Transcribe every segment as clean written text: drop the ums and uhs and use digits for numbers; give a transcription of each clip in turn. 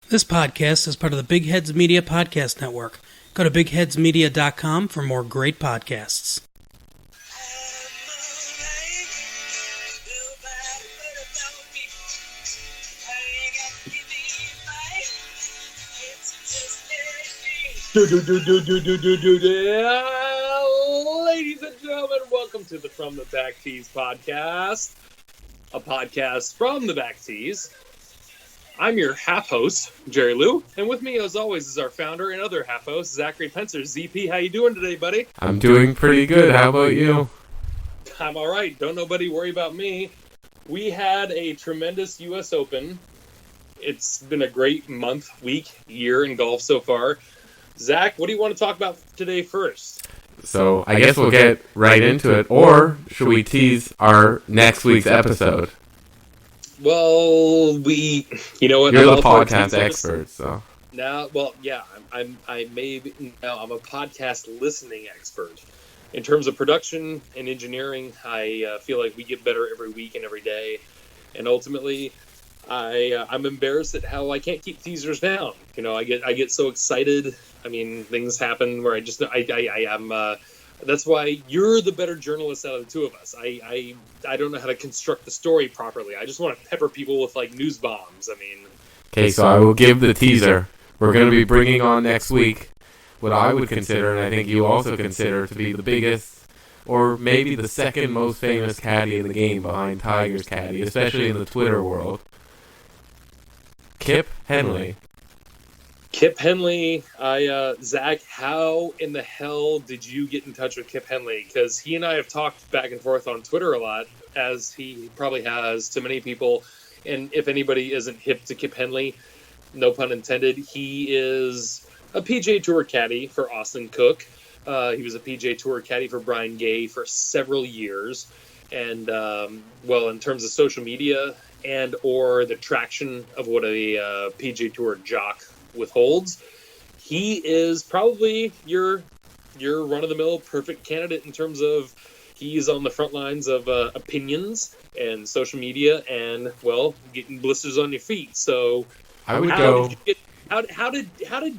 This podcast is part of the Big Heads Media Podcast Network. Go to bigheadsmedia.com for more great podcasts. Ladies and gentlemen, welcome to the From the Back Tease podcast, a podcast from the Back Tease. I'm your half-host, Jerry Lou, and with me, as always, is our founder and other half-host, Zachary Pencer. ZP, how you doing today, buddy? I'm doing pretty good. How about you? I'm all right. Don't nobody worry about me. We had a tremendous U.S. Open. It's been a great month, week, year in golf so far. Zach, what do you want to talk about today first? So, I guess we'll get right into it, or should we tease our next week's episode? Well, you know what? You're the podcast expert, so. I'm a podcast listening expert. In terms of production and engineering, I feel like we get better every week and every day. And ultimately, I'm embarrassed at how I can't keep teasers down. You know, I get so excited. I mean, things happen where I'm. That's why you're the better journalist out of the two of us. I don't know how to construct the story properly. I just want to pepper people with like news bombs. I mean. Okay, so I will give the teaser. We're going to be bringing on next week what I would consider, and I think you also consider, to be the biggest, or maybe the second most famous caddy in the game behind Tiger's caddy, especially in the Twitter world. Kip Henley. Kip Henley, Zach, how in the hell did you get in touch with Kip Henley? Because he and I have talked back and forth on Twitter a lot, as he probably has to many people. And if anybody isn't hip to Kip Henley, no pun intended, he is a PGA Tour caddy for Austin Cook. He was a PGA Tour caddy for Brian Gay for several years. And, in terms of social media and or the traction of what a PGA Tour jock withholds, he is probably your run-of-the-mill perfect candidate in terms of he's on the front lines of opinions and social media and, well, getting blisters on your feet. So I would go. How did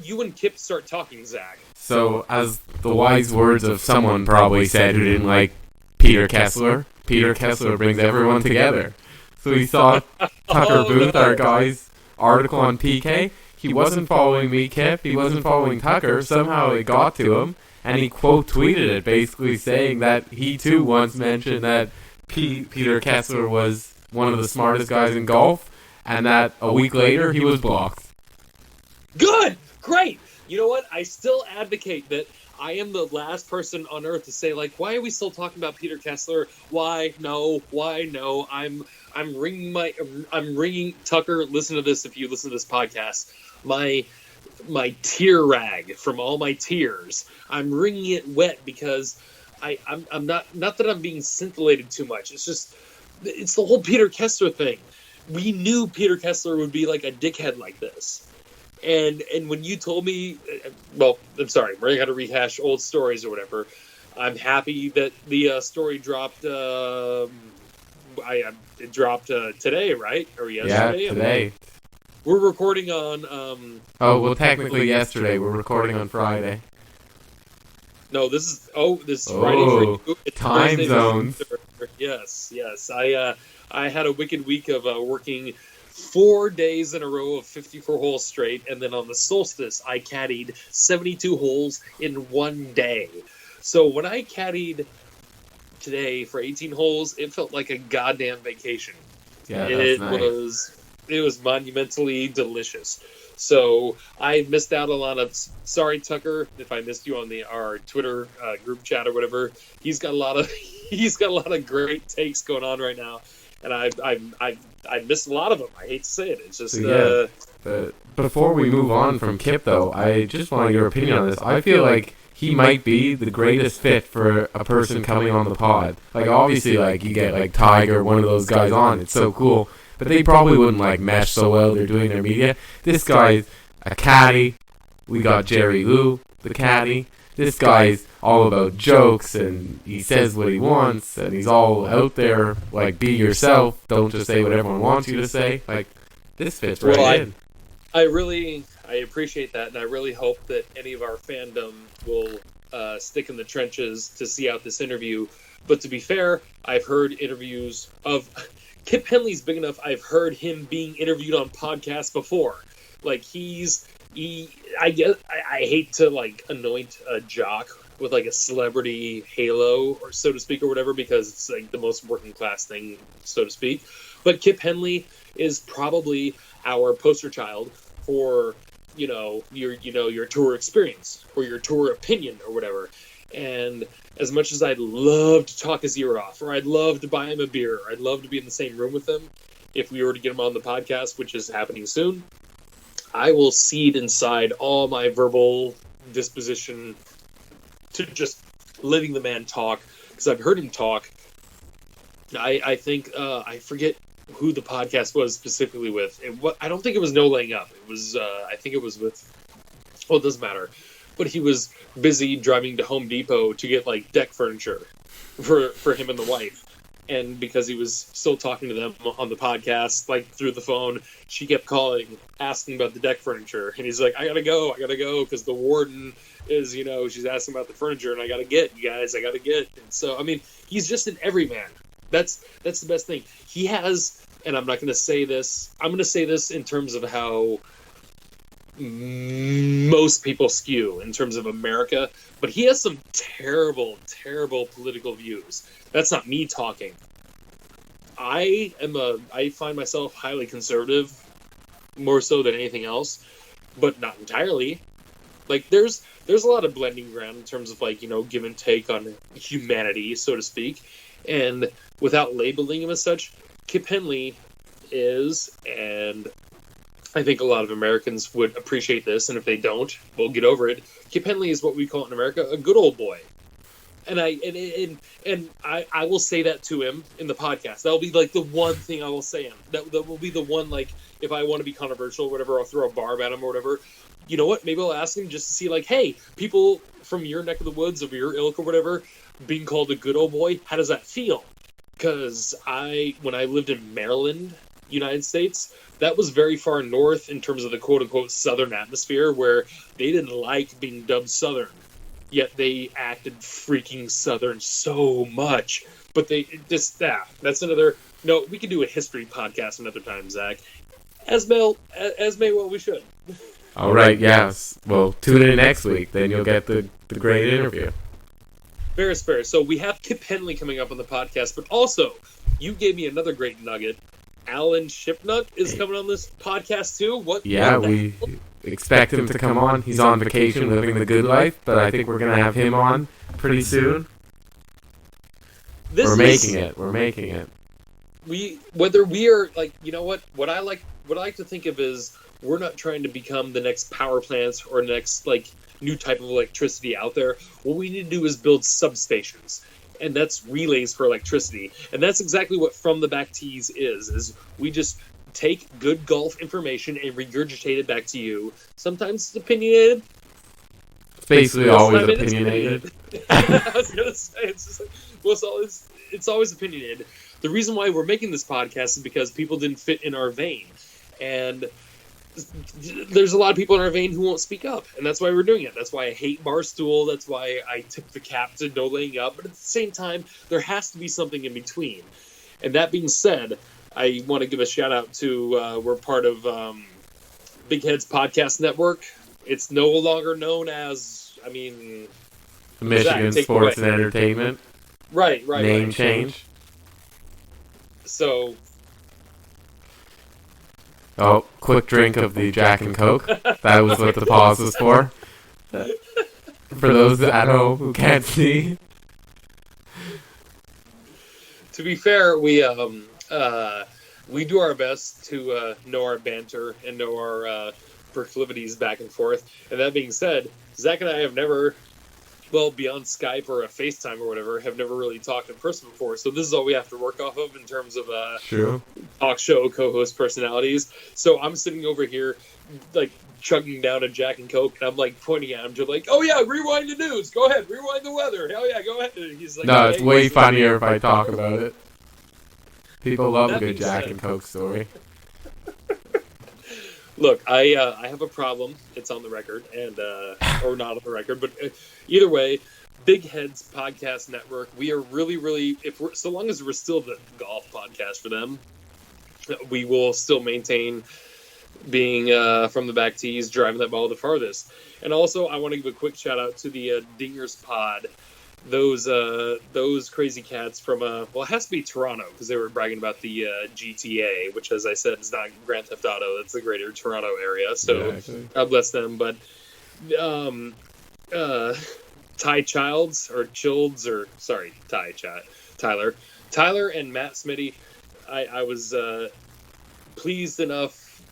you and Kip start talking, Zach? So, as the wise words of someone probably said who didn't like Peter Kessler brings everyone together. So he saw Tucker Booth, our guy's article on PK. He wasn't following me, Kip. He wasn't following Tucker. Somehow it got to him, and he quote-tweeted it, basically saying that he, too, once mentioned that Peter Kessler was one of the smartest guys in golf, and that a week later he was blocked. Good! Great! You know what? I still advocate that I am the last person on earth to say, like, why are we still talking about Peter Kessler? Why no? I'm ringing Tucker. Listen to this if you listen to this podcast. My tear rag from all my tears. I'm wringing it wet because I'm not that I'm being scintillated too much. It's just it's the whole Peter Kessler thing. We knew Peter Kessler would be like a dickhead like this. And when you told me, well, I'm sorry, we're going to rehash old stories or whatever. I'm happy that the story dropped. It dropped today, right? Or yesterday? Yeah, today. We're recording on. Technically yesterday. We're recording on Friday. No, this is Friday for you. It's time Thursday zones. Yes. I had a wicked week of working 4 days in a row of 54 holes straight, and then on the solstice, I caddied 72 holes in one day. So when I caddied today for 18 holes, it felt like a goddamn vacation. Yeah, that's nice. It was monumentally delicious. So I missed out a lot of. Sorry, Tucker, if I missed you on our Twitter group chat or whatever. He's got a lot of great takes going on right now, and I missed a lot of them. I hate to say it. It's just. But before we move on from Kip, though, I just want your opinion on this. I feel like he might be the greatest fit for a person coming on the pod. Like, obviously, like, you get, like, Tiger, one of those guys on. It's so cool. But they probably wouldn't, like, mesh so well. They're doing their media. This guy's a caddy. We got Jerry Lou, the caddy. This guy's all about jokes, and he says what he wants, and he's all out there, like, be yourself. Don't just say what everyone wants you to say. Like, this fits right in. I appreciate that, and I really hope that any of our fandom will stick in the trenches to see out this interview. But to be fair, I've heard interviews of Kip Henley's big enough. I've heard him being interviewed on podcasts before. Like I hate to like anoint a jock with like a celebrity halo, or so to speak, or whatever, because it's like the most working class thing, so to speak. But Kip Henley is probably our poster child for your tour experience or your tour opinion or whatever. And as much as I'd love to talk his ear off, or I'd love to buy him a beer, or I'd love to be in the same room with him if we were to get him on the podcast, which is happening soon, I will cede inside all my verbal disposition to just letting the man talk, because I've heard him talk. I think I forget who the podcast was specifically with. I don't think it was No Laying Up. It was I think it was with. Well, it doesn't matter. But he was busy driving to Home Depot to get like deck furniture for him and the wife. And because he was still talking to them on the podcast, like through the phone, she kept calling, asking about the deck furniture. And he's like, I gotta go, because the warden is, she's asking about the furniture, and I gotta get, you guys, I gotta get. And so, I mean, he's just an everyman. That's the best thing. He has, and I'm not going to say this, I'm going to say this in terms of how most people skew in terms of America, but he has some terrible, terrible political views. That's not me talking. I find myself highly conservative, more so than anything else, but not entirely. Like, there's a lot of blending ground in terms of, like, give and take on humanity, so to speak. And without labeling him as such, Kip Henley is, and I think a lot of Americans would appreciate this, and if they don't, we'll get over it. Kip Henley is what we call in America a good old boy. And I will say that to him in the podcast. That'll be like the one thing I will say him. That will be the one, like, if I want to be controversial or whatever, I'll throw a barb at him or whatever. You know what? Maybe I'll ask him just to see, like, hey, people from your neck of the woods, of your ilk or whatever, being called a good old boy, how does that feel? Because when I lived in Maryland, United States, that was very far north in terms of the quote-unquote southern atmosphere, where they didn't like being dubbed southern, yet they acted freaking southern so much. But that's another, no, we could do a history podcast another time, Zach. As may well we should. All right, yes. Well, tune in next week, then you'll get the great interview. Fair is fair. So we have Kip Henley coming up on the podcast, but also, you gave me another great nugget. Alan Shipnuck is coming on this podcast too. We expect him to come on. He's on vacation living the good life, but I think we're going to have him on pretty soon. We're making it. Whether we are, like, you know what I like to think of is, we're not trying to become the next power plants or next, like, new type of electricity out there. What we need to do is build substations, and that's relays for electricity. And that's exactly what From the Back Tease is we just take good golf information and regurgitate it back to you. Sometimes it's opinionated. It's basically always opinionated. I was going to say, it's just like, well, it's always opinionated. The reason why we're making this podcast is because people didn't fit in our vein. And there's a lot of people in our vein who won't speak up, and that's why we're doing it. That's why I hate Barstool. That's why I tip the cap to No Laying Up. But at the same time, there has to be something in between. And that being said, I want to give a shout out to we're part of Big Heads Podcast Network. It's no longer known as, the Michigan Sports and Entertainment. Right. Name change. So. Oh, quick drink of the Jack and Coke. That was what the pause was for. For those at home who can't see. To be fair, we do our best to know our banter and know our proclivities back and forth. And that being said, Zach and I have never, beyond Skype or a FaceTime or whatever, have never really talked in person before. So this is all we have to work off of in terms of talk show co-host personalities. So I'm sitting over here, like, chugging down a Jack and Coke, and I'm, like, pointing at him to, like, oh yeah, rewind the news. Go ahead, rewind the weather. Hell yeah, go ahead. And he's like, no, it's way funnier if I talk about it. People love a good Jack and Coke story. Look, I have a problem. It's on the record, and or not on the record, but either way, Big Heads Podcast Network. We are really, if we're so long as we're still the golf podcast for them, we will still maintain being from the back tees, driving that ball the farthest. And also, I want to give a quick shout out to the Dingers Pod. Those crazy cats from well, it has to be Toronto, because they were bragging about the GTA, which, as I said, is not Grand Theft Auto. It's the greater Toronto area. So God bless them. But Ty Childs or Childs or sorry, Tyler and Matt Smitty. I was pleased enough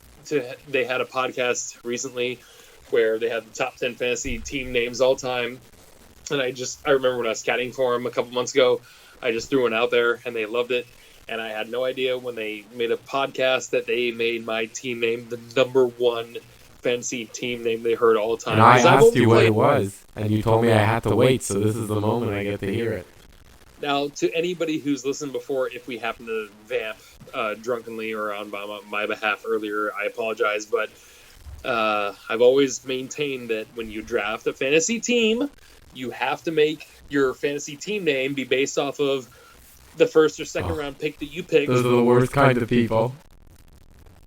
they had a podcast recently where they had the top 10 fantasy team names all time. And I remember when I was scouting for them a couple months ago, I just threw one out there and they loved it. And I had no idea when they made a podcast that they made my team name the number one fantasy team name they heard all the time. And I asked you what it was, and you told me I had to wait, so this is the moment I get to hear it. Now, to anybody who's listened before, if we happen to vamp drunkenly or on my behalf earlier, I apologize. But I've always maintained that when you draft a fantasy team, you have to make your fantasy team name be based off of the first or second round pick that you picked. Those are the worst kind of people.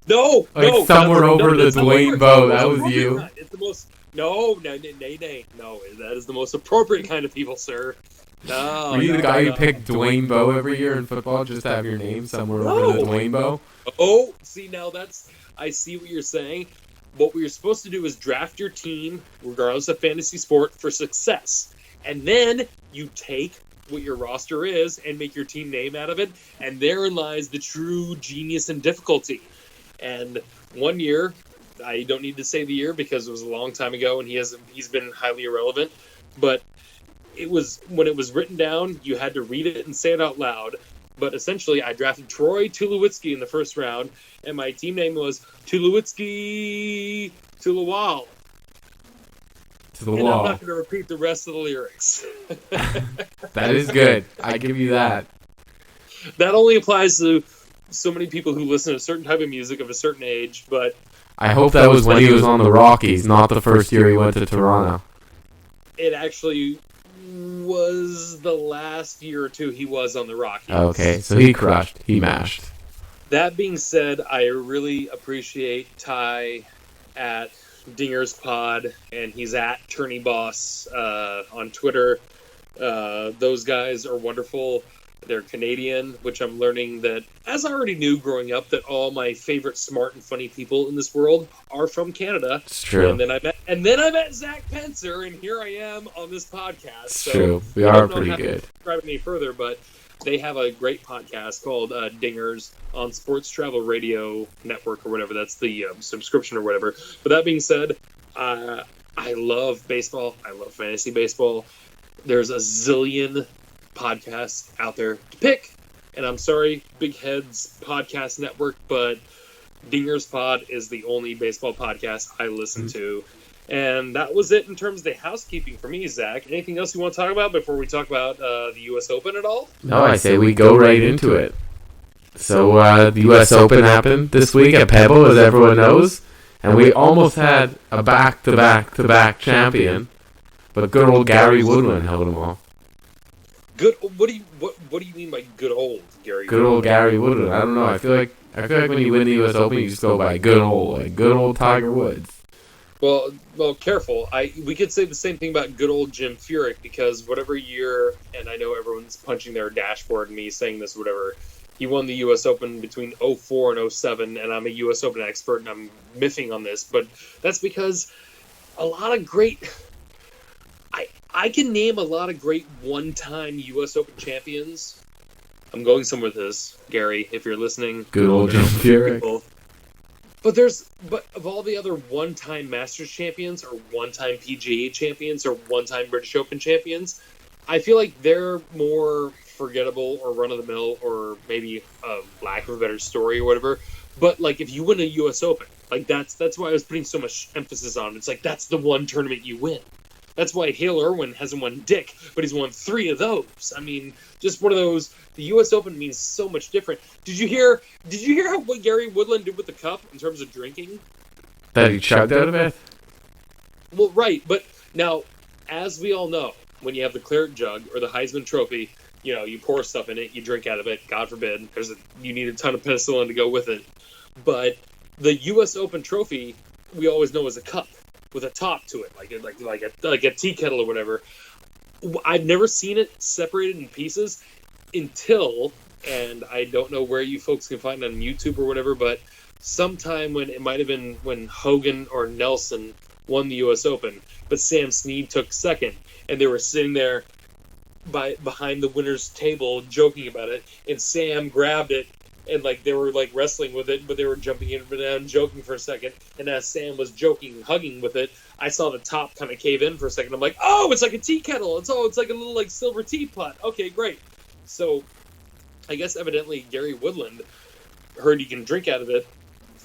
No, somewhere over the Dwayne Bowe, that was you. It's the most. No. That is the most appropriate kind of people, sir. No. Were you the guy who picked Dwayne Bowe every year in football just to have your name somewhere over the Dwayne Bowe? Oh, see, now I see what you're saying. What we're supposed to do is draft your team, regardless of fantasy sport, for success. And then you take what your roster is and make your team name out of it. And therein lies the true genius and difficulty. And one year, I don't need to say the year because it was a long time ago and he's been highly irrelevant. But when it was written down, you had to read it and say it out loud. But essentially, I drafted Troy Tulowitzki in the first round, and my team name was Tulowitzki to the wall. To the and wall. I'm not going to repeat the rest of the lyrics. That is good. I give you that. That only applies to so many people who listen to a certain type of music of a certain age, but... I hope that was when he was on the Rockies, not the first year he went to Toronto. It actually was the last year or two he was on the Rockies. Okay, so he crushed. He mashed. That being said, I really appreciate Ty at Dingers Pod, and he's at Tourney Boss on Twitter. Those guys are wonderful. They're Canadian, which I'm learning that, as I already knew growing up, that all my favorite smart and funny people in this world are from Canada. It's true. And then I met Zach Pencer, and here I am on this podcast. It's so true. We are pretty good. Describe it any further, but they have a great podcast called Dingers on Sports Travel Radio Network or whatever. That's the subscription or whatever. But that being said, I love baseball. I love fantasy baseball. There's a zillion podcasts out there to pick. And I'm sorry, Big Heads Podcast Network, but Dingers Pod is the only baseball podcast I listen to. And that was it in terms of the housekeeping for me, Zach. Anything else you want to talk about before we talk about the U.S. Open at all? No, I say we go right into it. So the U.S. Open happened this week at Pebble, as everyone knows. And we almost had a back-to-back-to-back champion. But good old Gary Woodland held them all. Good. What do you mean by good old Gary? Good old Gary Woodland. I don't know. I feel like when you win the U.S. Open, you just go by good old Tiger Woods. Well, careful. We could say the same thing about good old Jim Furyk, because whatever year, and I know everyone's punching their dashboard and me saying this, whatever, he won the U.S. Open between 2004 and 2007, and I'm a U.S. Open expert, and I'm miffing on this, but that's because a lot of great... I can name a lot of great one-time U.S. Open champions. I'm going somewhere with this, Gary, if you're listening. Good old Jim Furyk. But of all the other one-time Masters champions or one-time PGA champions or one-time British Open champions, I feel like they're more forgettable or run-of-the-mill or maybe lack of a better story or whatever. But like if you win a U.S. Open, like that's why I was putting so much emphasis on it. It's like that's the one tournament you win. That's why Hale Irwin hasn't won dick, but he's won 3 of those. I mean, just one of those. The U.S. Open means so much different. Did you hear what Gary Woodland did with the cup in terms of drinking? That he chugged out of it? Well, right, but now, as we all know, when you have the claret jug or the Heisman Trophy, you pour stuff in it, you drink out of it. God forbid, you need a ton of penicillin to go with it. But the U.S. Open Trophy, we always know as a cup with a top to it, like a tea kettle or whatever. I've never seen it separated in pieces until, and I don't know where you folks can find it on YouTube or whatever, but sometime when it might have been when Hogan or Nelson won the U.S. Open, but Sam Snead took second, and they were sitting there behind the winner's table joking about it, and Sam grabbed it, and they were wrestling with it, but they were jumping in and down, joking for a second, and as Sam was joking, hugging with it, I saw the top kind of cave in for a second. I'm like, oh, it's like a tea kettle. It's like a little silver teapot. Okay, great. So I guess evidently Gary Woodland heard he can drink out of it,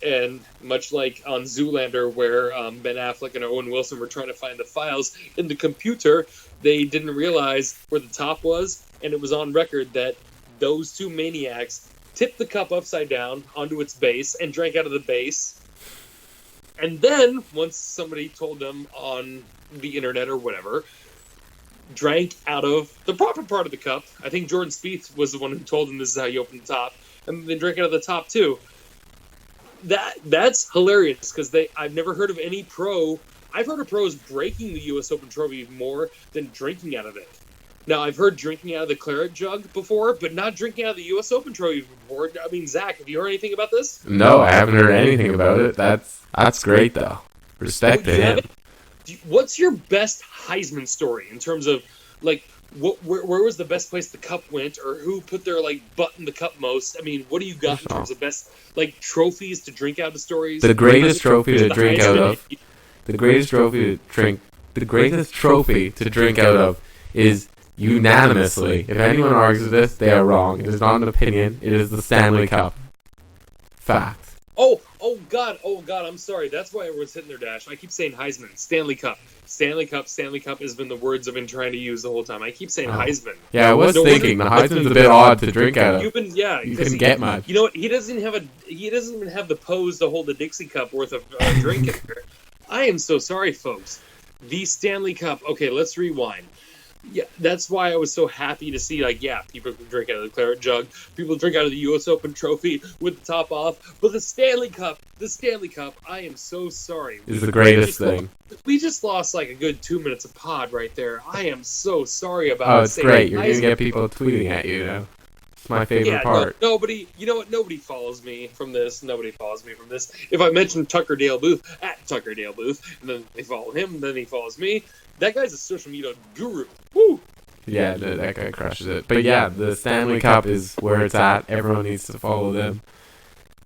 and much like on Zoolander, where Ben Affleck and Owen Wilson were trying to find the files in the computer, they didn't realize where the top was, and it was on record that those two maniacs tipped the cup upside down onto its base and drank out of the base. And then, once somebody told them on the internet or whatever, drank out of the proper part of the cup. I think Jordan Spieth was the one who told them this is how you open the top, and then drank out of the top too. That's hilarious, because I've never heard of any pro. I've heard of pros breaking the U.S. Open Trophy more than drinking out of it. Now, I've heard drinking out of the claret jug before, but not drinking out of the U.S. Open Trophy before. I mean, Zach, have you heard anything about this? No, I haven't heard anything about it. That's great, though. Respect to him. What's your best Heisman story in terms of, where was the best place the cup went, or who put their, butt in the cup most? I mean, what do you got in terms of best, trophies to drink out of stories? The greatest trophy to drink out of. The greatest trophy to drink out of is unanimously. If anyone argues this, they are wrong. It is not an opinion. It is the Stanley Cup. Fact. Oh God, I'm sorry. That's why everyone's hitting their dash. I keep saying Heisman. Stanley Cup has been the words I've been trying to use the whole time. I keep saying Heisman. Yeah, I was thinking the Heisman's a bit odd to drink out of. You couldn't get much. You know what? He doesn't even have the pose to hold a Dixie cup worth of drink in there. I am so sorry, folks. The Stanley Cup. Okay, let's rewind. Yeah, that's why I was so happy to see, people can drink out of the claret jug. People drink out of the U.S. Open Trophy with the top off. But the Stanley Cup, I am so sorry. Is the greatest thing. We just lost, a good 2 minutes of pod right there. I am so sorry about it. Oh, it's great. You're going to get people tweeting at you, It's my favorite part. Nobody, you know what? Nobody follows me from this. If I mention Tucker Dale Booth, at Tucker Dale Booth, and then they follow him, then he follows me. That guy's a social media guru. Woo! Yeah, that guy crushes it. But yeah, the Stanley Cup is where it's at. Everyone needs to follow them.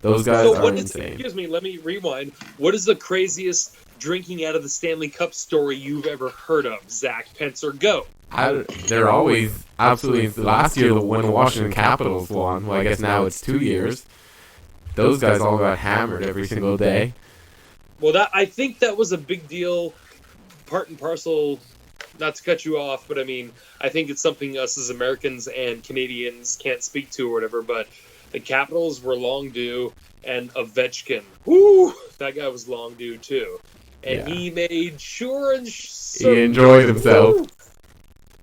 Those guys are insane. Excuse me, let me rewind. What is the craziest drinking out of the Stanley Cup story you've ever heard of? Zach Pencer, go. They're always absolutely. Last year, when the Washington Capitals won, well, I guess now it's 2 years. Those guys all got hammered every single day. Well, I think that was a big deal. Part and parcel, not to cut you off, but I think it's something us as Americans and Canadians can't speak to or whatever, but the Capitals were long due, and Ovechkin, that guy was long due too. And he made sure he enjoyed himself.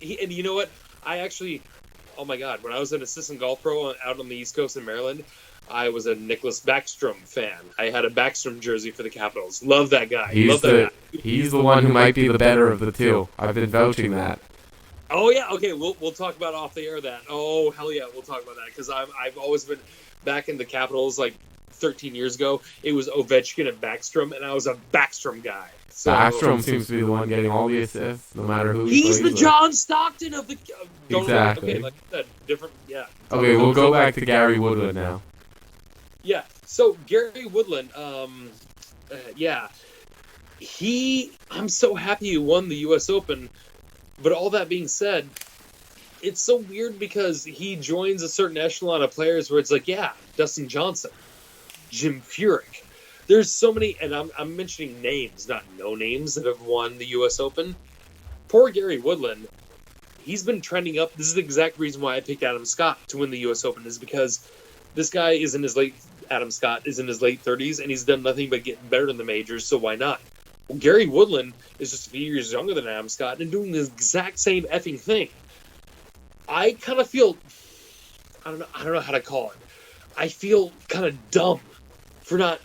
And you know what? Oh my God, when I was an assistant golf pro out on the East Coast in Maryland, I was a Nicholas Backstrom fan. I had a Backstrom jersey for the Capitals. Love that guy. He's the one who might be the better of the two. I've been vouching that. Oh yeah, okay. We'll talk about off the air that. Oh hell yeah, we'll talk about that because I've always been back in the Capitals 13 years ago. It was Ovechkin and Backstrom, and I was a Backstrom guy. So, Backstrom seems to be the one getting all the assists, no matter who he's the John Stockton of the. Exactly. Okay, different. Yeah. Okay, we'll go back to Gary Woodland now. Yeah, so Gary Woodland, I'm so happy he won the U.S. Open, but all that being said, it's so weird because he joins a certain echelon of players where it's Dustin Johnson, Jim Furyk. There's so many, and I'm mentioning names, not no names, that have won the U.S. Open. Poor Gary Woodland, he's been trending up. This is the exact reason why I picked Adam Scott to win the U.S. Open, is because this guy is in his late Adam Scott is in his late 30s, and he's done nothing but getting better in the majors, so why not? Well, Gary Woodland is just a few years younger than Adam Scott and doing the exact same effing thing. I kind of feel, I don't know how to call it. I feel kind of dumb for not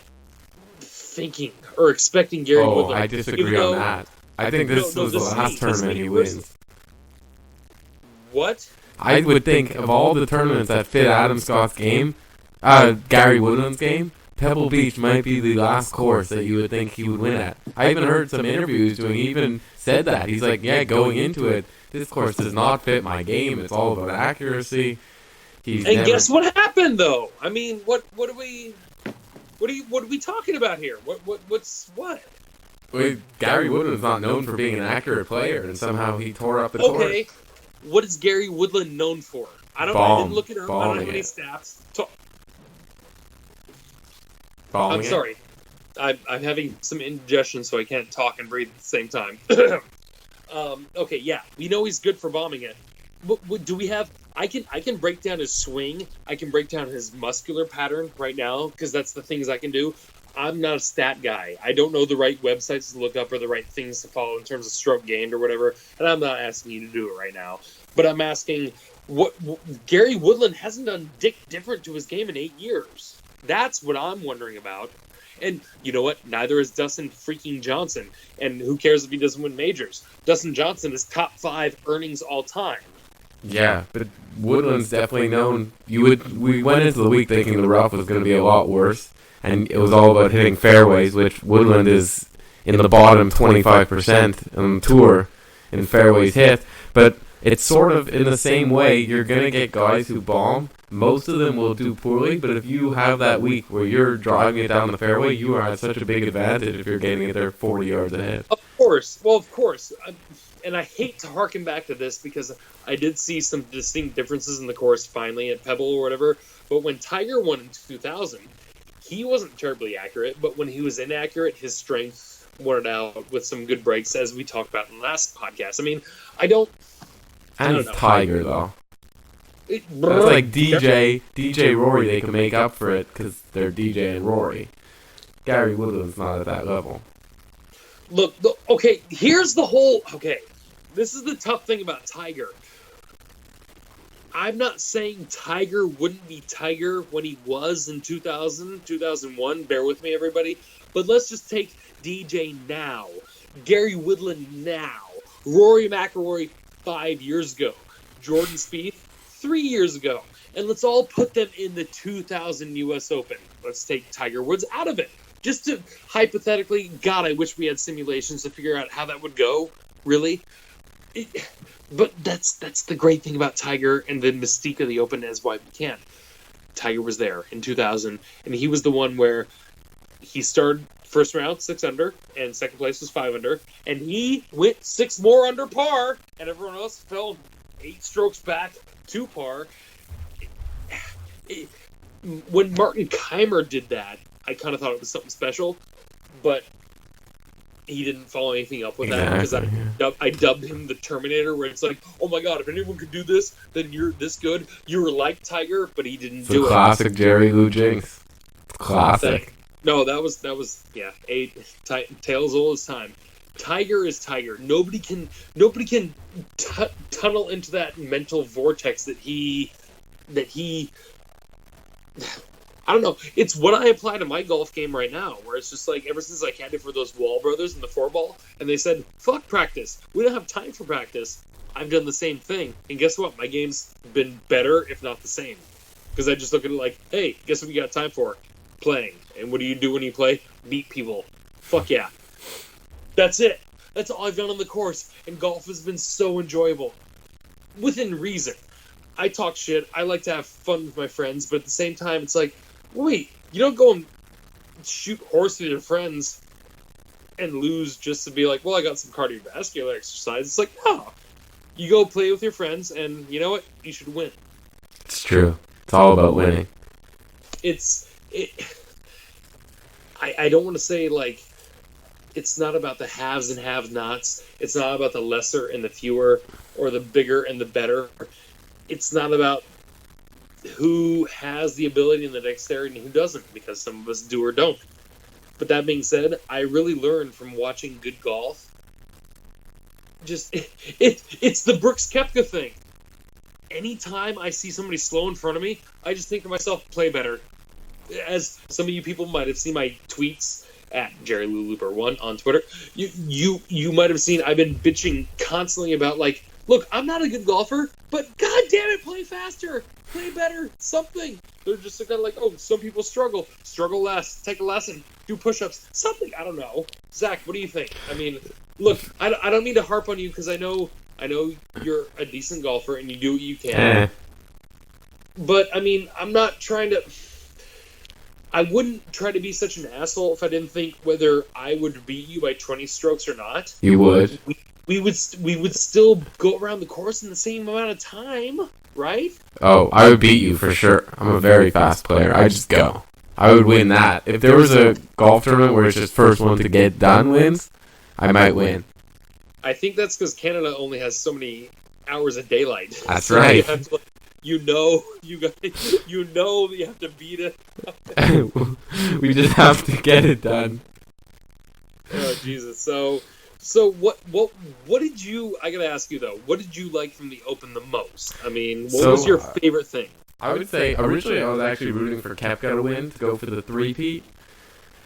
thinking or expecting Gary Woodland. I disagree on that. I think this was the last tournament he wins. What? I would think of all the tournaments that fit Adam Scott's game, Gary Woodland's game, Pebble Beach might be the last course that you would think he would win at. I even heard some interviews doing. He even said that. He's like, yeah, going into it, this course does not fit my game. It's all about accuracy. Guess what happened though? I mean, what are we talking about here? What's what? Well, Gary Woodland's not known for being an accurate player, and somehow he tore up the course. Okay, what is Gary Woodland known for? I didn't look it up. I don't have any stats. I'm sorry. I'm having some indigestion, so I can't talk and breathe at the same time. Okay, yeah, we know he's good for bombing it. What do we have? I can break down his swing. I can break down his muscular pattern right now because that's the things I can do. I'm not a stat guy. I don't know the right websites to look up or the right things to follow in terms of stroke gained or whatever. And I'm not asking you to do it right now. But I'm asking what Gary Woodland hasn't done dick different to his game in 8 years. That's what I'm wondering about. And you know what? Neither is Dustin freaking Johnson. And who cares if he doesn't win majors? Dustin Johnson is top 5 earnings all time. Yeah, but Woodland's definitely known. We went into the week thinking the rough was going to be a lot worse, and it was all about hitting fairways, which Woodland is in the bottom 25% on the tour in fairways hit. But it's sort of in the same way. You're going to get guys who bomb. Most of them will do poorly, but if you have that week where you're driving it down the fairway, you are at such a big advantage if you're getting it there 40 yards ahead. Of course. Well, of course. And I hate to harken back to this because I did see some distinct differences in the course finally at Pebble or whatever. But when Tiger won in 2000, he wasn't terribly accurate. But when he was inaccurate, his strength won it out with some good breaks, as we talked about in the last podcast. I mean, I don't know. Tiger, though. That's like DJ Rory. They can make up for it because they're DJ and Rory. Gary Woodland's not at that level. Look, okay, here's the whole... Okay, this is the tough thing about Tiger. I'm not saying Tiger wouldn't be Tiger when he was in 2000, 2001. Bear with me, everybody. But let's just take DJ now. Gary Woodland now. Rory McIlroy 5 years ago. Jordan Spieth 3 years ago. And let's all put them in the 2000 U.S. Open. Let's take Tiger Woods out of it. Just to hypothetically, God, I wish we had simulations to figure out how that would go, really. But that's the great thing about Tiger and the mystique of the Open is why we can't. Tiger was there in 2000, and he was the one where he started first round 6 under, and second place was 5 under, and he went 6 more under par, and everyone else fell 8 strokes back to par. When Martin Keimer did that, I kind of thought it was something special, but he didn't follow anything up with that because I dubbed him the Terminator, where it's like, oh my God, if anyone could do this, then you're this good. You were like Tiger, but he didn't do it. Classic Jerry Lou Jinx. Classic. No, that was tales old as time. Tiger is Tiger. Nobody can tunnel into that mental vortex that he. I don't know. It's what I apply to my golf game right now, where it's just like ever since I caddied for those Wall brothers in the 4-ball, and they said, fuck practice. We don't have time for practice. I've done the same thing. And guess what? My game's been better, if not the same. Because I just look at it like, hey, guess what you got time for? Playing. And what do you do when you play? Beat people. Fuck yeah. That's it. That's all I've done on the course. And golf has been so enjoyable. Within reason. I talk shit. I like to have fun with my friends. But at the same time, it's like, wait, you don't go and shoot horse with your friends and lose just to be like, well, I got some cardiovascular exercise. It's like, no. You go play with your friends, and you know what? You should win. It's true. It's all about winning. I don't want to say, like, it's not about the haves and have-nots. It's not about the lesser and the fewer or the bigger and the better. It's not about who has the ability and the dexterity and who doesn't, because some of us do or don't. But that being said, I really learned from watching good golf. It's the Brooks Koepka thing. Anytime I see somebody slow in front of me, I just think to myself, play better. As some of you people might have seen my tweets at JerryLouLooper1 on Twitter, you might have seen I've been bitching constantly about, like, look, I'm not a good golfer, but god damn it, play faster, play better, something. They're just kind of like, oh, some people struggle less, take a lesson, do push-ups, something. I don't know. Zach, what do you think? I mean, look, I don't mean to harp on you, because I know you're a decent golfer and you do what you can. But, I mean, I'm not trying to... I wouldn't try to be such an asshole if I didn't think whether I would beat you by 20 strokes or not. You would. We would still go around the course in the same amount of time, right? Oh, I would beat you for sure. I'm a very fast player. I just go. I would win that. If there was a golf tournament where it's just first one to get done wins, I might win. I think that's because Canada only has so many hours of daylight. That's so right. You know that you have to beat it. We just have to get it done. Oh Jesus! So what did you? I gotta ask you though. What did you like from the Open the most? I mean, what was your favorite thing? I would say originally I was actually rooting for Koepka to win to go for the three-peat.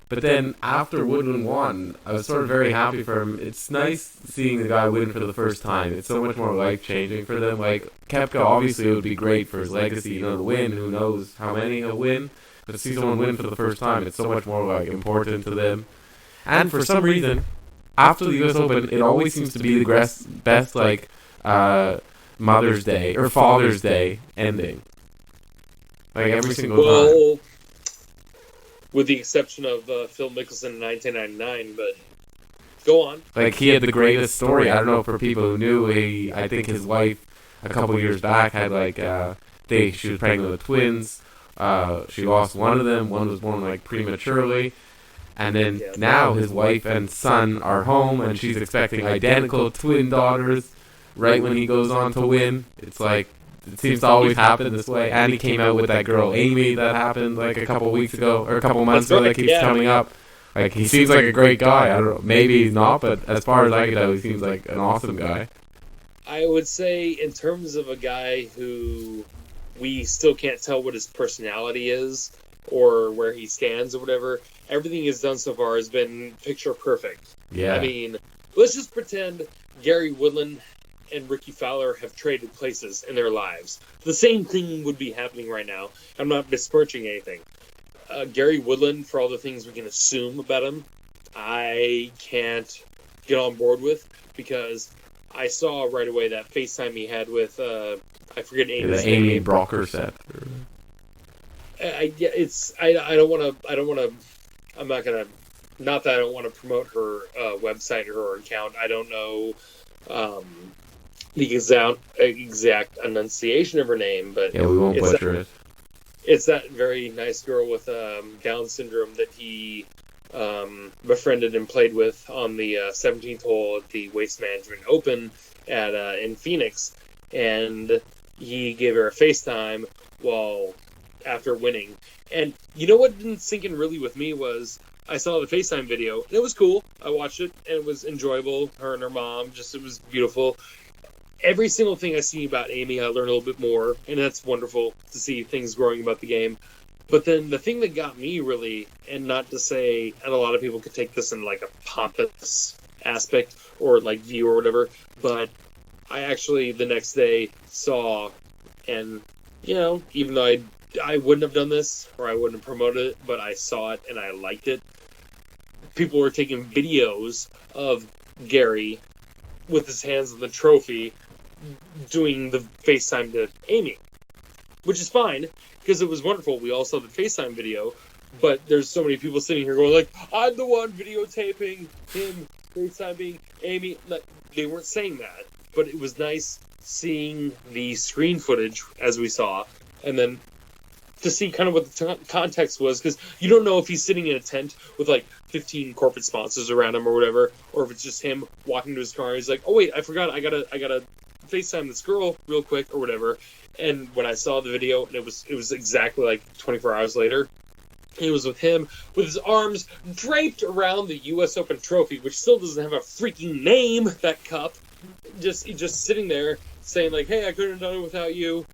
But then after Woodland won, I was sort of very happy for him. It's nice seeing the guy win for the first time. It's so much more life-changing for them. Like, Koepka, obviously, it would be great for his legacy, to win. Who knows how many he'll win. But to see someone win for the first time, it's so much more, important to them. And for some reason, after the U.S. Open, it always seems to be the best, Mother's Day or Father's Day ending. Like, every single time. With the exception of Phil Mickelson in 1999, but go on. Like, he had the greatest story. I don't know, for people who knew, I think his wife, a couple years back, had, she was pregnant with twins. She lost one of them. One was born, prematurely. And then now his wife and son are home, and she's expecting identical twin daughters right when he goes on to win. It's like... It seems to always happen this way. And he came out with that girl, Amy, that happened a couple weeks ago, or a couple months ago, that keeps coming up. He seems like a great guy. I don't know, maybe he's not, but as far as I can tell, he seems like an awesome guy. I would say, in terms of a guy who we still can't tell what his personality is, or where he stands, or whatever, everything he's done so far has been picture perfect. Yeah. I mean, let's just pretend Gary Woodland and Ricky Fowler have traded places in their lives. The same thing would be happening right now. I'm not besmirching anything. Gary Woodland, for all the things we can assume about him, I can't get on board with, because I saw right away that FaceTime he had with I forget Amy's name. Amy Brocker set. I don't want to. I'm not gonna. Not that I don't want to promote her website or her account. I don't know the exact enunciation of her name, but yeah, we won't butcher it. It's that very nice girl with Down syndrome that he befriended and played with on the 17th hole at the Waste Management Open in Phoenix, and he gave her a FaceTime after winning. And you know what didn't sink in really with me was I saw the FaceTime video, and it was cool. I watched it, and it was enjoyable. Her and her mom, it was beautiful. Every single thing I see about Amy, I learn a little bit more, and that's wonderful to see things growing about the game. But then the thing that got me really, and not to say, and a lot of people could take this in a pompous aspect or view or whatever, but I actually the next day saw, and even though I wouldn't have done this or I wouldn't have promoted it, but I saw it and I liked it. People were taking videos of Gary with his hands on the trophy doing the FaceTime to Amy, which is fine because it was wonderful. We all saw the FaceTime video, but there's so many people sitting here going I'm the one videotaping him FaceTiming Amy. They weren't saying that, but it was nice seeing the screen footage as we saw, and then to see kind of what the context was, because you don't know if he's sitting in a tent with 15 corporate sponsors around him or whatever, or if it's just him walking to his car and he's like, oh wait, I forgot, I gotta FaceTime this girl real quick or whatever. And when I saw the video, and it was exactly like 24 hours later, it was with him with his arms draped around the U.S. Open trophy, which still doesn't have a freaking name, that cup. Just sitting there saying, like, hey, I couldn't have done it without you.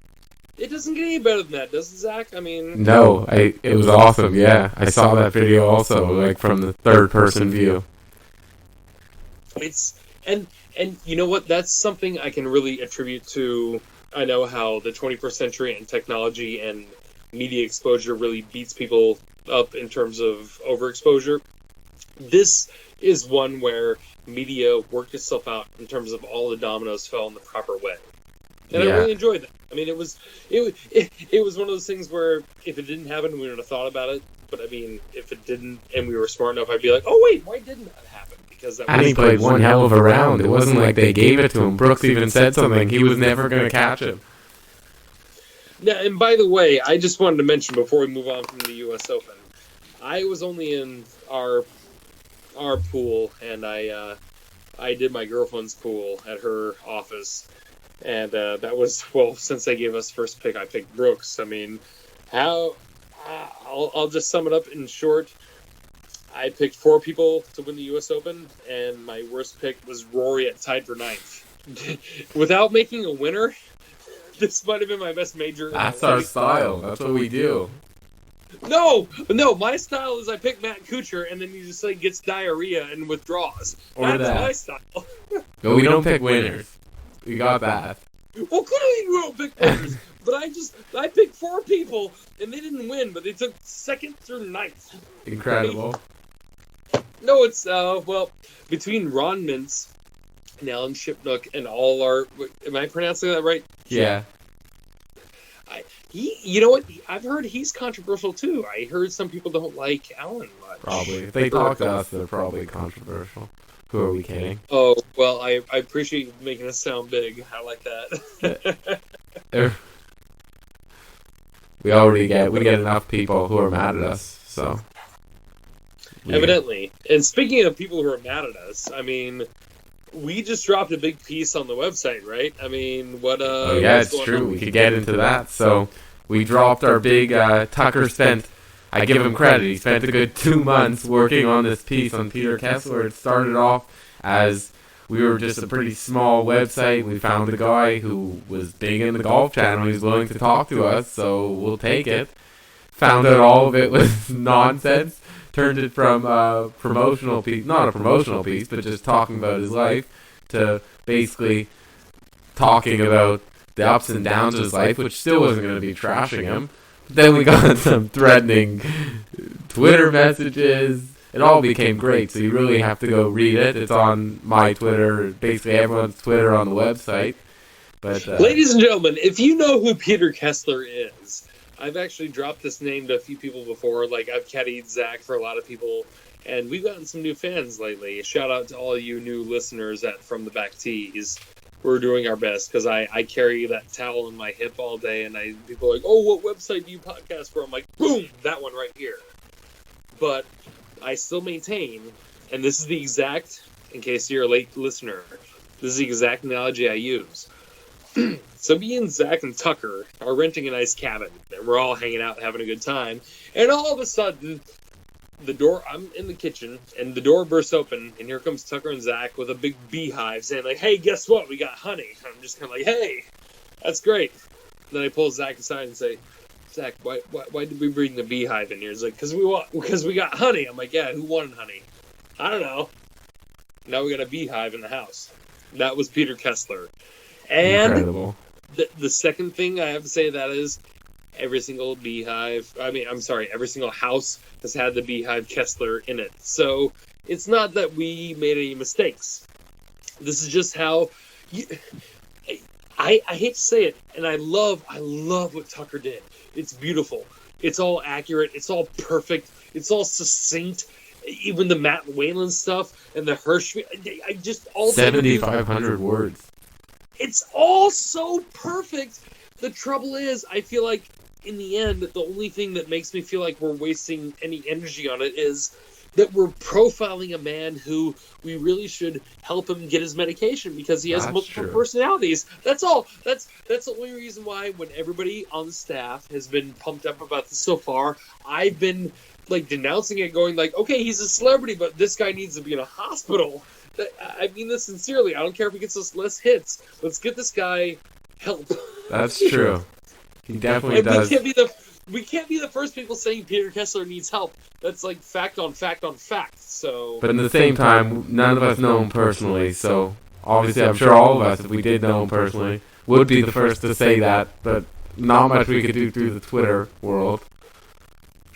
It doesn't get any better than that, does it, Zach? I mean... No, it was awesome, yeah. I saw that video also, like, from the third-person view. And you know what? That's something I can really attribute to... I know how the 21st century and technology and media exposure really beats people up in terms of overexposure. This is one where media worked itself out in terms of all the dominoes fell in the proper way. And I really enjoyed that. I mean, it was one of those things where if it didn't happen, we would have thought about it. But I mean, if it didn't, and we were smart enough, I'd be like, "Oh wait, why didn't that happen?" Because that and he played one hell of a round. It wasn't like they gave it to him. Brooks even said something. He was never going to catch him. Yeah, and by the way, I just wanted to mention before we move on from the U.S. Open, I was only in our pool, and I did my girlfriend's pool at her office. And that was, well, since they gave us first pick, I picked Brooks. I mean, I'll just sum it up in short. I picked 4 people to win the U.S. Open, and my worst pick was Rory at tied for 9th. Without making a winner, this might have been my best major. That's our style. That's what we do. No, my style is I pick Matt Kuchar, and then he just like gets diarrhea and withdraws. That's my style. No, we don't pick winners. We got that. Well, clearly you don't pick winners, but I picked 4 people, and they didn't win, but they took 2nd through 9th. Incredible. No, it's, well, between Ron Mintz and Alan Shipnook and all our... Am I pronouncing that right? Yeah. You know what? I've heard he's controversial, too. I heard some people don't like Alan much. Probably. If they talk to us, they're probably controversial. Who are we kidding? Oh, well, I appreciate you making us sound big. I like that. we get enough people who are mad at us, so... Evidently. And speaking of people who are mad at us, I mean, we just dropped a big piece on the website, right? I mean, what... oh, yeah, it's true. We could get into that. So, we dropped our big... Tucker spent... I give him credit. He spent a good 2 months working on this piece on Peter Kessler. It started off as we were just a pretty small website. We found a guy who was big in the golf channel. He was willing to talk to us, so we'll take it. Found out all of it was nonsense. Turned it from a promotional piece, not a promotional piece, but just talking about his life, to basically talking about the ups and downs of his life, which still wasn't going to be trashing him. Then we got some threatening Twitter messages. It all became great, so you really have to go read it. It's on my Twitter, basically everyone's Twitter on the website. But ladies and gentlemen, if you know who Peter Kessler is, I've actually dropped this name to a few people before. Like, I've caddied Zach for a lot of people, and we've gotten some new fans lately. Shout out to all you new listeners at From the Back Tees. We're doing our best, because I carry that towel in my hip all day, and people are like, oh, what website do you podcast for? I'm like, boom, that one right here. But I still maintain, and this is the exact, in case you're a late listener, this is the exact analogy I use. So me and Zach and Tucker are renting a nice cabin, and we're all hanging out having a good time, and all of a sudden, I'm in the kitchen, and the door bursts open, and here comes Tucker and Zach with a big beehive saying, like, hey, guess what? We got honey. And I'm just kind of like, hey, that's great. And then I pull Zach aside and say, Zach, why did we bring the beehive in here? He's like, because we got honey. I'm like, yeah, who wanted honey? I don't know. Now we got a beehive in the house. That was Peter Kessler. And incredible. The second thing I have to say to that is, every single every single house has had the beehive Kessler in it. So it's not that we made any mistakes. This is just how I hate to say it, and I love what Tucker did. It's beautiful. It's all accurate. It's all perfect. It's all succinct. Even the Matt Whalen stuff and the Hirsch, I just all 7,500 words. It's all so perfect. The trouble is, I feel like in the end, the only thing that makes me feel like we're wasting any energy on it is that we're profiling a man who we really should help him get his medication because he has multiple personalities. That's all. That's the only reason why when everybody on the staff has been pumped up about this so far, I've been like denouncing it, going like, okay, he's a celebrity, but this guy needs to be in a hospital. I mean this sincerely. I don't care if he gets us less hits. Let's get this guy help. That's true. He definitely does. We can't be the first people saying Peter Kessler needs help. That's like fact on fact on fact. So, but at the same time, none of us know him personally. So obviously, I'm sure all of us, if we did know him personally, would be the first to say that. But not much we could do through the Twitter world.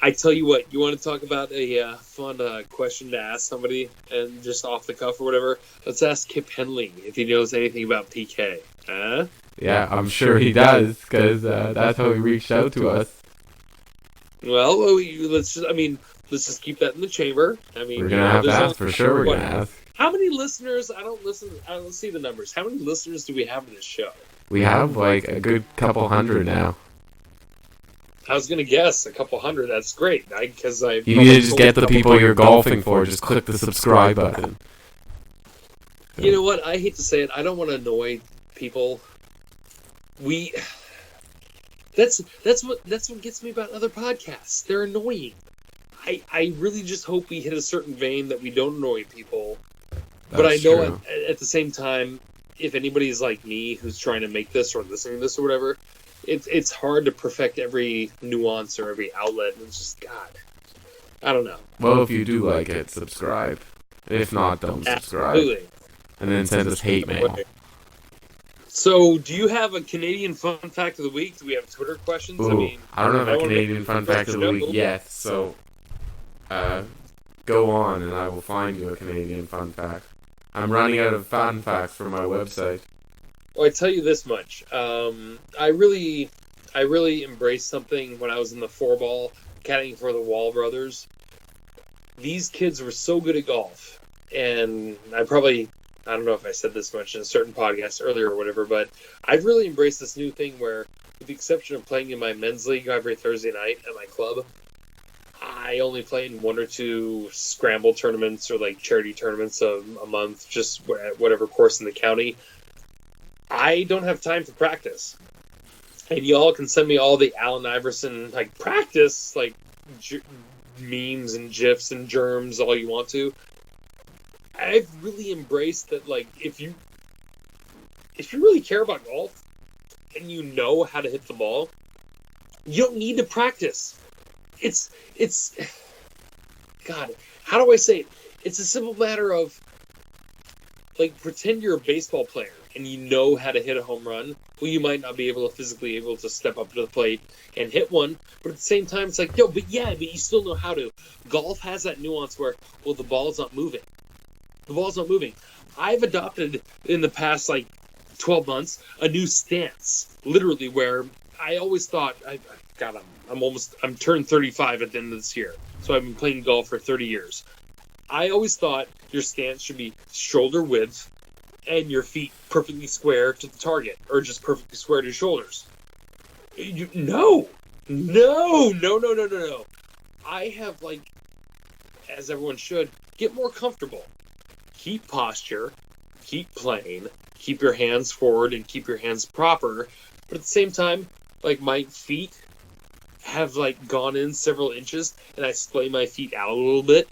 I tell you what, you want to talk about a fun question to ask somebody, and just off the cuff or whatever? Let's ask Kip Henley if he knows anything about PK. Huh? Yeah, I'm sure he does, because that's how he reached out to us. Well, let's just keep that in the chamber. I mean, we're gonna have to ask for sure. We're gonna ask. How many listeners? I don't see the numbers. How many listeners do we have in this show? We have like a good couple hundred now. I was gonna guess a couple hundred. That's great. You need to just get the people you're golfing for. Just click the subscribe button. You know what? I hate to say it. I don't want to annoy people. That's what gets me about other podcasts. They're annoying. I really just hope we hit a certain vein that we don't annoy people. But I know at the same time, if anybody's like me who's trying to make this or listening to this or whatever, it's hard to perfect every nuance or every outlet. And it's just, God, I don't know. Well, if you do like it, subscribe. If not, don't subscribe. Absolutely. And then send us hate mail. So, do you have a Canadian fun fact of the week? Do we have Twitter questions? Ooh, I don't have a Canadian fun fact of the week yet, so go on and I will find you a Canadian fun fact. I'm running out of fun facts for my website. Well, I tell you this much. I really embraced something when I was in the 4-ball caddying for the Wall brothers. These kids were so good at golf, and I don't know if I said this much in a certain podcast earlier or whatever, but I've really embraced this new thing where, with the exception of playing in my men's league every Thursday night at my club, I only play in 1 or 2 scramble tournaments or like charity tournaments a month, just at whatever course in the county. I don't have time for practice. And y'all can send me all the Allen Iverson like practice, like memes and GIFs and germs, all you want to. I've really embraced that, like, if you really care about golf and you know how to hit the ball, you don't need to practice. It's God, how do I say it? It's a simple matter of, like, pretend you're a baseball player and you know how to hit a home run. Well, you might not be physically able to step up to the plate and hit one, but at the same time, it's like, but you still know how to. Golf has that nuance where, well, the ball's not moving. The ball's not moving. I've adopted in the past, 12 months, a new stance, literally, where I always thought, I'm turned 35 at the end of this year, so I've been playing golf for 30 years. I always thought your stance should be shoulder width and your feet perfectly square to the target, or just perfectly square to your shoulders. No. I have, as everyone should, get more comfortable. Keep posture, keep playing, keep your hands forward and keep your hands proper. But at the same time, my feet have gone in several inches and I splay my feet out a little bit.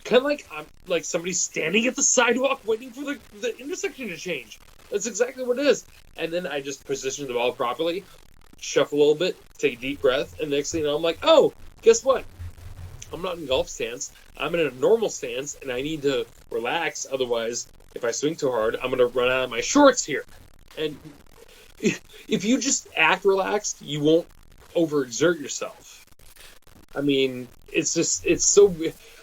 Kind of like I'm like somebody standing at the sidewalk waiting for the intersection to change. That's exactly what it is. And then I just position the ball properly, shuffle a little bit, take a deep breath, and next thing you know, I'm like, oh, guess what? I'm not in golf stance. I'm in a normal stance, and I need to relax. Otherwise, if I swing too hard, I'm going to run out of my shorts here. And if you just act relaxed, you won't overexert yourself. I mean, it's so...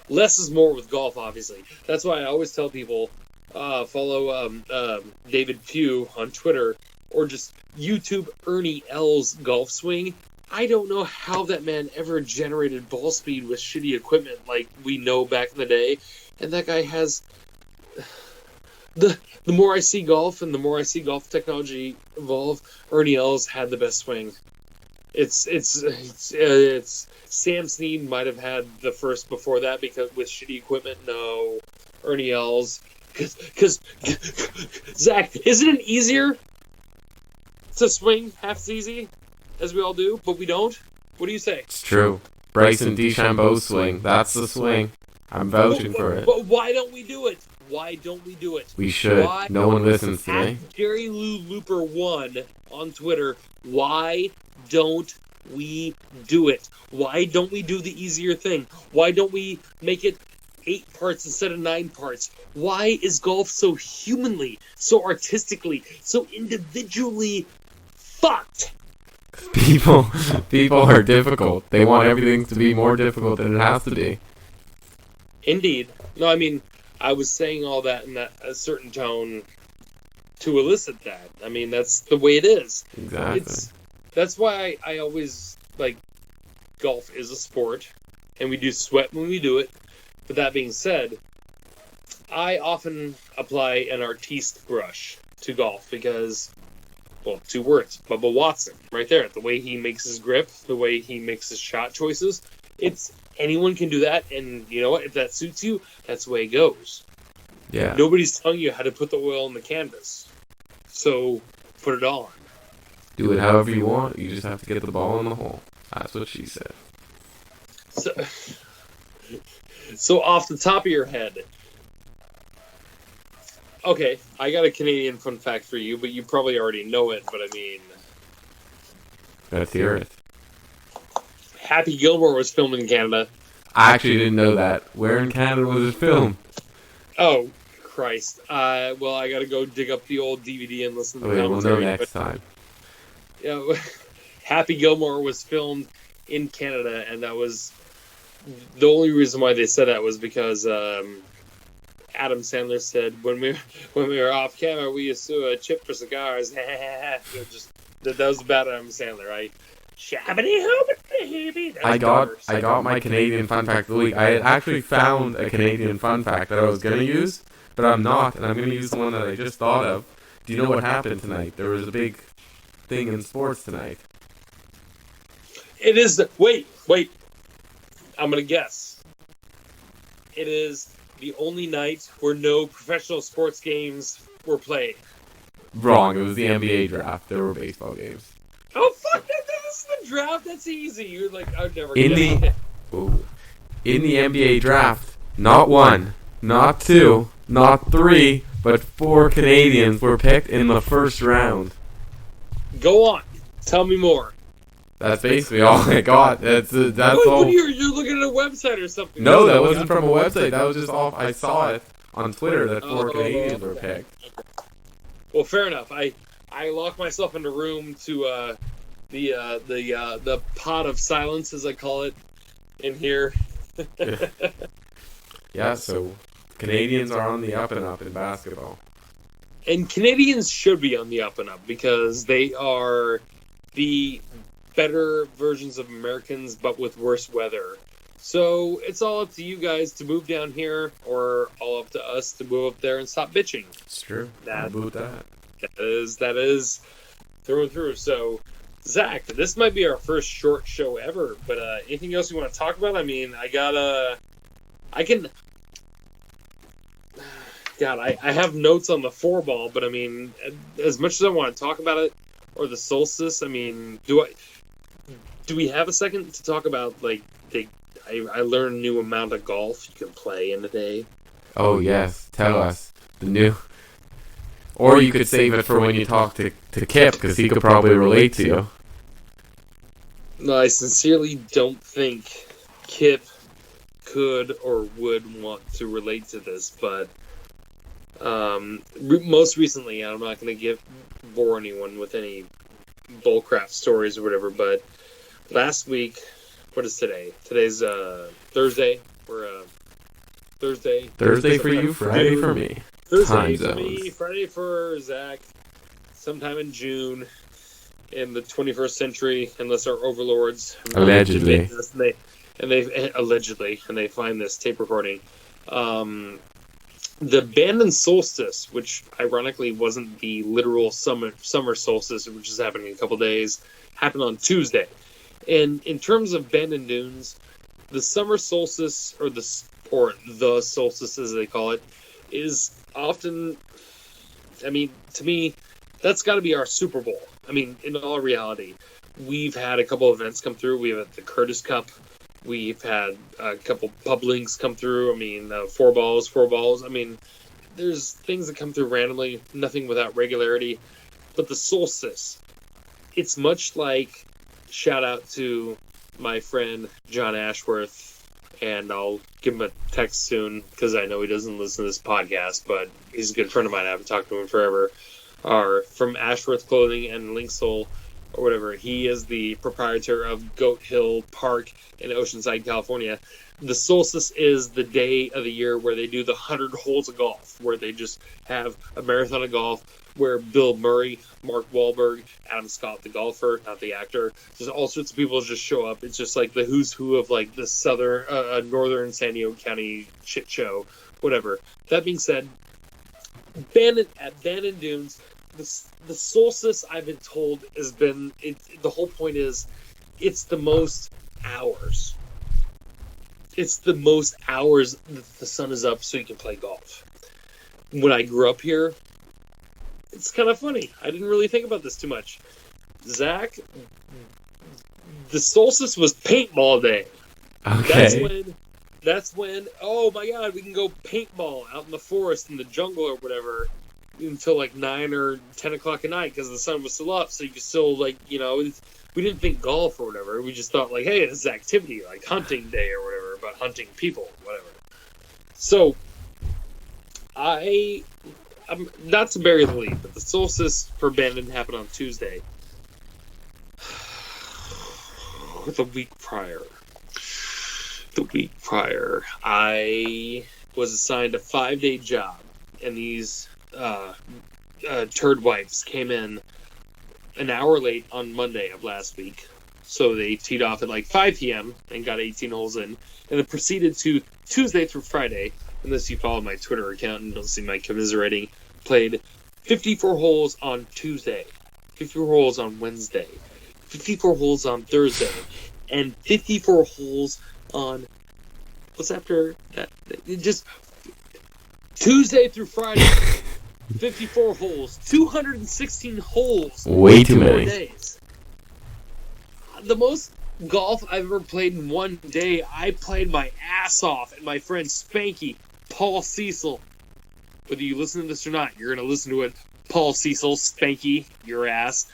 Less is more with golf, obviously. That's why I always tell people, follow David Pugh on Twitter, or just YouTube Ernie L's golf swing. I don't know how that man ever generated ball speed with shitty equipment like we know back in the day. And that guy has... The more I see golf and the more I see golf technology evolve, Ernie L's had the best swing. It's Sam Snead might have had the first before that because with shitty equipment. No, Ernie Els. Because Zach, isn't it easier to swing half as easy as we all do, but we don't? What do you say? It's true. Bryson DeChambeau swing. That's the swing. I'm vouching for it. But why don't we do it? Why don't we do it? We should. No one listens to me. Jerry Lou Looper 1 on Twitter. Why don't we do it? Why don't we do the easier thing? Why don't we make it 8 parts instead of 9 parts? Why is golf so humanly, so artistically, so individually fucked? People are difficult. They want everything to be more difficult than it has to be. Indeed. No, I mean, I was saying all that in a certain tone to elicit that. I mean, that's the way it is. Exactly. That's why I always, like, golf is a sport, and we do sweat when we do it. But that being said, I often apply an artiste brush to golf because, well, 2 words, Bubba Watson, right there. The way he makes his grip, the way he makes his shot choices, anyone can do that, and you know what? If that suits you, that's the way it goes. Yeah. Nobody's telling you how to put the oil on the canvas, so put it on. Do it however you want. You just have to get the ball in the hole. That's what she said. So off the top of your head, okay, I got a Canadian fun fact for you, but you probably already know it. But I mean, let's hear it. Happy Gilmore was filmed in Canada. I actually didn't know that. Where in Canada was it filmed? Oh, Christ. Well, I gotta go dig up the old DVD and listen to the commentary. We'll know next time. Yeah, Happy Gilmore was filmed in Canada, and that was the only reason why they said that was because Adam Sandler said when we were off camera we used to chip for cigars. That was about Adam Sandler, right? I got my Canadian fun fact of the week. I had actually found a Canadian fun fact that I was going to use, but I'm not, and I'm going to use the one that I just thought of. Do you know what happened tonight? There was a big thing in sports tonight. It is wait. I'm going to guess. It is the only night where no professional sports games were played. Wrong. It was the NBA draft. There were baseball games. Oh, fuck that. This is the draft. That's easy. You're like, I'd never in the NBA draft, not 1, not 2, not 3, but 4 Canadians were picked in the first round. Go on. Tell me more. That's basically all I got. That's all. You're looking at a website or something. No, that wasn't from a website. That was just off. I saw it on Twitter that 4 Canadians were picked. Well, fair enough. I locked myself in a room to the pot of silence, as I call it, in here. Yeah, so Canadians are on the up and up in basketball. And Canadians should be on the up and up because they are the better versions of Americans, but with worse weather. So it's all up to you guys to move down here, or all up to us to move up there and stop bitching. It's true. That is through and through. So, Zach, this might be our first short show ever, but anything else you want to talk about? I mean, I have notes on the 4-ball, but I mean, as much as I want to talk about it, or the solstice, I mean, do we have a second to talk about, like, I learned a new amount of golf you can play in a day? Oh, yes. Tell us. The new... Or you could save it for when you talk to Kip, because he could probably relate to you. No, I sincerely don't think Kip could or would want to relate to this, but most recently, I'm not going to bore anyone with any bullcrap stories or whatever, but last week, what is today? Today's Thursday. We're Thursday. Thursday for you, Friday for me. Thursday for me, Friday for Zach. Sometime in June, in the 21st century, unless our overlords allegedly they find this tape recording. The Bandon solstice, which ironically wasn't the literal summer solstice, which is happening in a couple days, happened on Tuesday. And in terms of Bandon Dunes, the summer solstice, or the solstice as they call it, is often, I mean, to me, that's got to be our Super Bowl. I mean, in all reality, we've had a couple events come through. We have the Curtis Cup. We've had a couple pub links come through. I mean, four balls. I mean, there's things that come through randomly, nothing without regularity. But the solstice, it's much like, shout out to my friend John Ashworth, and I'll give him a text soon because I know he doesn't listen to this podcast, but he's a good friend of mine. I haven't talked to him forever. From Ashworth Clothing and Linksole, or whatever. He is the proprietor of Goat Hill Park in Oceanside, California. The solstice is the day of the year where they do the 100 holes of golf, where they just have a marathon of golf, where Bill Murray, Mark Wahlberg, Adam Scott, the golfer, not the actor, just all sorts of people just show up. It's just like the who's who of like the northern San Diego County shit show, whatever. That being said, at Bandon Dunes, the solstice, I've been told, has been, the whole point is, it's the most hours. It's the most hours that the sun is up so you can play golf. When I grew up here, it's kind of funny. I didn't really think about this too much. Zach, the solstice was paintball day. Okay. That's when, oh my god, we can go paintball out in the forest, in the jungle or whatever, until like 9 or 10 o'clock at night because the sun was still up, so you could still, like, you know, we didn't think golf or whatever. We just thought, like, hey, this is activity, like hunting day or whatever, but hunting people, whatever. So, I'm not to bury the lead, but the solstice for Bandon happened on Tuesday. The week prior, I was assigned a 5-day job, and these turd wipes came in an hour late on Monday of last week. So they teed off at like 5 p.m. and got 18 holes in, and then proceeded to Tuesday through Friday, unless you follow my Twitter account and don't see my commiserating, played 54 holes on Tuesday, 54 holes on Wednesday, 54 holes on Thursday, and 54 holes on, what's after that? Just Tuesday through Friday, 54 holes, 216 holes. Way too many. Days. The most golf I've ever played in one day, I played my ass off, and my friend Spanky, Paul Cecil, whether you listen to this or not, you're going to listen to it. Paul Cecil, Spanky, your ass.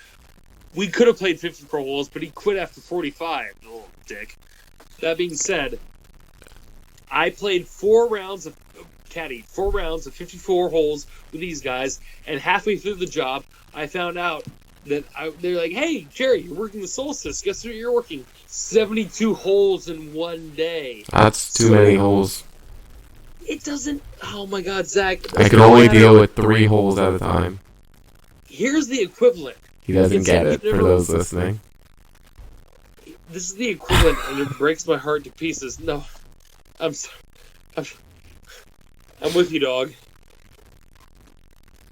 We could have played 54 holes, but he quit after 45, the little dick. That being said, I played 4 rounds of 54 holes with these guys, and halfway through the job, I found out that they're like, hey, Jerry, you're working the solstice. Guess what you're working? 72 holes in one day. That's too many holes. It doesn't, oh my god, Zach. I can only deal with 3 holes at a time. Here's the equivalent. He doesn't get it, for those listening. This is the equivalent, and it breaks my heart to pieces. No, I'm with you, dog.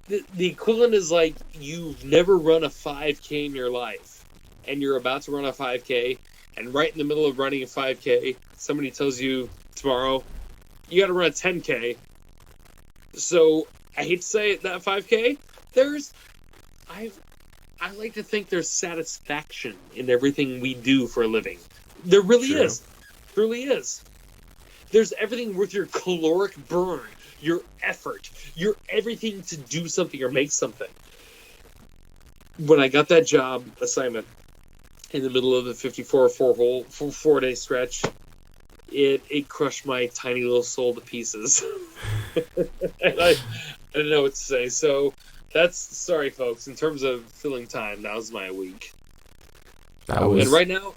The equivalent is like you've never run a 5K in your life, and you're about to run a 5K, and right in the middle of running a 5K, somebody tells you tomorrow, you got to run a 10K. So, I hate to say it, that 5K, I like to think there's satisfaction in everything we do for a living. There really is. Truly is. There's everything worth your caloric burn, your effort, your everything to do something or make something. When I got that job assignment in the middle of the 4-day stretch, it crushed my tiny little soul to pieces. And I didn't know what to say. So that's, sorry folks, in terms of filling time, that was my week. And right now,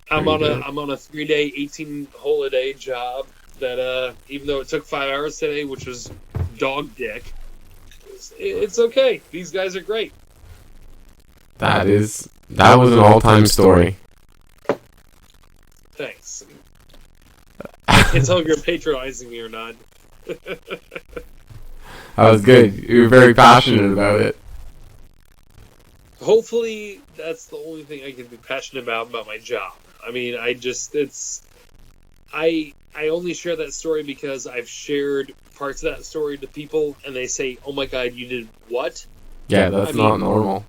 I'm on a 3-day, 18-hole-a-day job that, even though it took 5 hours today, which was dog dick, it's okay. These guys are great. That was an all-time story. Thanks. I can't tell if you're patronizing me or not. That was good. You were very passionate about it. hopefully that's the only thing I can be passionate about my job. I mean, I only share that story because I've shared parts of that story to people, and they say, "Oh my God, you did what?" Yeah, that's not normal.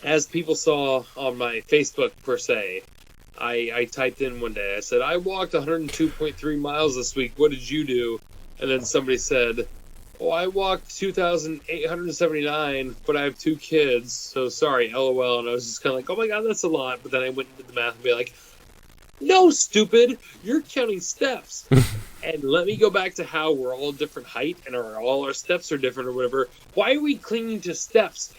As people saw on my Facebook per se, I typed in one day. I said, "I walked 102.3 miles this week. What did you do?" And then somebody said, "Oh, I walked 2,879, but I have 2 kids, so sorry, LOL." And I was just kind of like, "Oh my God, that's a lot." But then I went and did the math and be like, "No, stupid, you're counting steps." And let me go back to how we're all different height and all our steps are different or whatever. Why are we clinging to steps?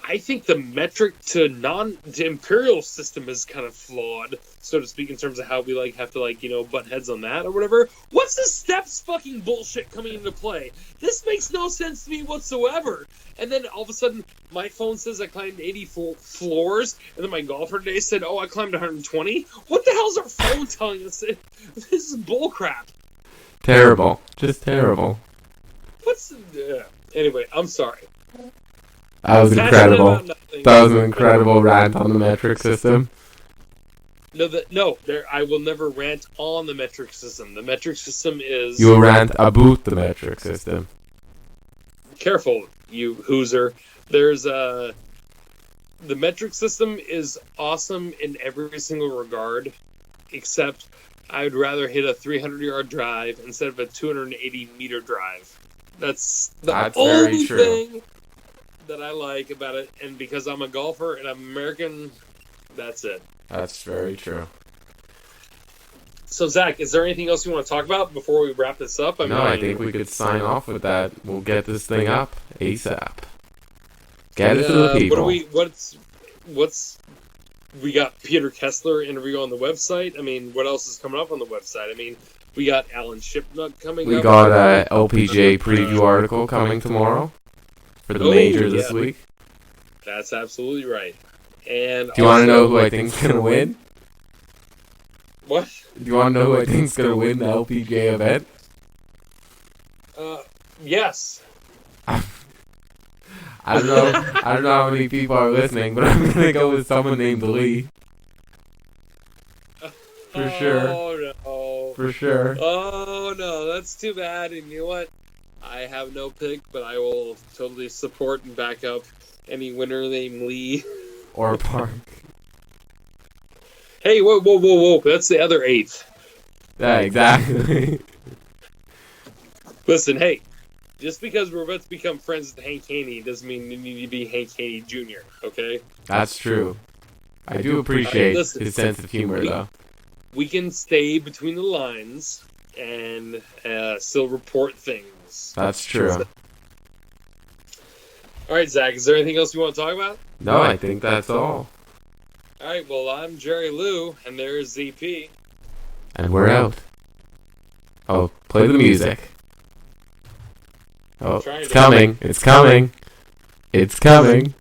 I think the metric to imperial system is kind of flawed, so to speak, in terms of how we have to butt heads on that or whatever. What's the steps fucking bullshit coming into play? This makes no sense to me whatsoever. And then all of a sudden, my phone says I climbed 80 floors, and then my golfer today said, "Oh, I climbed 120." What the hell's our phone telling us? This is bullcrap. Terrible, just terrible. Anyway, I'm sorry. That was incredible. That was an incredible rant on the metric system. I will never rant on the metric system. The metric system is... You will rant about the metric system. Careful, you hooser. The metric system is awesome in every single regard, except I would rather hit a 300-yard drive instead of a 280-meter drive. That's only thing that I like about it, and because I'm a golfer and I'm American, that's it. That's very true. So, Zach, is there anything else you want to talk about before we wrap this up? I think we could sign off with that. We'll get this thing up ASAP. Get it to the people. We got Peter Kessler interview on the website. I mean, what else is coming up on the website? I mean, we got Alan Shipnuck coming up. We got a LPGA preview article coming tomorrow for the major this week. That's absolutely right. And do you want to know who I think's gonna win? What? Do you want to know who I think's gonna win the LPGA event? Yes. I don't know how many people are listening, but I'm gonna go with someone named Lee. For sure. Oh no. For sure. Oh no, that's too bad. And you know what? I have no pick, but I will totally support and back up any winner named Lee. Or Park. Hey, whoa. That's the other 8th. Yeah, exactly. Listen, hey. Just because we're about to become friends with Hank Haney doesn't mean you need to be Hank Haney Jr., okay? That's true. I do appreciate his sense of humor, though. We can stay between the lines and still report things. That's true. All right, Zach, is there anything else you want to talk about? No, I think that's all. All right, well, I'm Jerry Lou, and there's ZP. And we're out. Oh, play the music. Oh, it's coming. It's coming. It's coming.